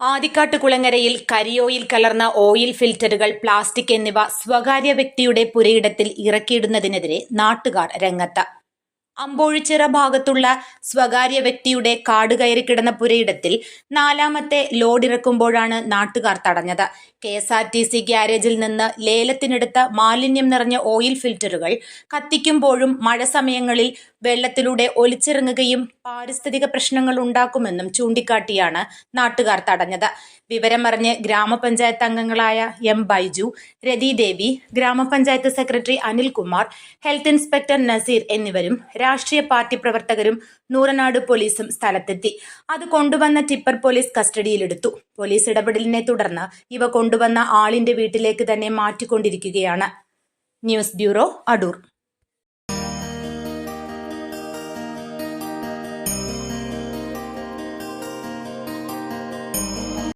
ആദിക്കാട്ടുകുളങ്ങരയിൽ കരിയോയിൽ കലർന്ന oil ഫിൽറ്ററുകൾ, plastic എന്നിവ സ്വകാര്യ വ്യക്തിയുടെ പുരയിടത്തിൽ ഇറക്കിയിടുന്നതിനെതിരെ നാട്ടുകാർ രംഗത്ത്. അമ്പോഴിച്ചിറ ഭാഗത്തുള്ള സ്വകാര്യ വ്യക്തിയുടെ കാട് കയറിക്കിടന്ന പുരയിടത്തിൽ നാലാമത്തെ ലോഡ് ഇറക്കുമ്പോഴാണ് നാട്ടുകാർ തടഞ്ഞത്. KSRTC ഗ്യാരേജിൽ നിന്ന് ലേലത്തിനെടുത്ത മാലിന്യം നിറഞ്ഞ ഓയിൽ ഫിൽറ്ററുകൾ കത്തിക്കുമ്പോഴും മഴ സമയങ്ങളിൽ വെള്ളത്തിലൂടെ ഒലിച്ചിറങ്ങുകയും പാരിസ്ഥിതിക പ്രശ്നങ്ങൾ ഉണ്ടാക്കുമെന്നും ചൂണ്ടിക്കാട്ടിയാണ് നാട്ടുകാർ തടഞ്ഞത്. വിവരമറിഞ്ഞ് ഗ്രാമപഞ്ചായത്ത് അംഗങ്ങളായ M. ബൈജു, രതിദേവി, ഗ്രാമപഞ്ചായത്ത് secretary Anilkumar, health inspector Naseer എന്നിവരും രാഷ്ട്രീയ പാർട്ടി പ്രവർത്തകരും നൂറനാട് പോലീസും സ്ഥലത്തെത്തി. അത് കൊണ്ടുവന്ന ടിപ്പർ പോലീസ് കസ്റ്റഡിയിലെടുത്തു. പോലീസ് ഇടപെടലിനെ തുടർന്ന് ഇവ കൊണ്ടുവന്ന ആളിന്റെ വീട്ടിലേക്ക് തന്നെ മാറ്റിക്കൊണ്ടിരിക്കുകയാണ്. News bureau, Adoor.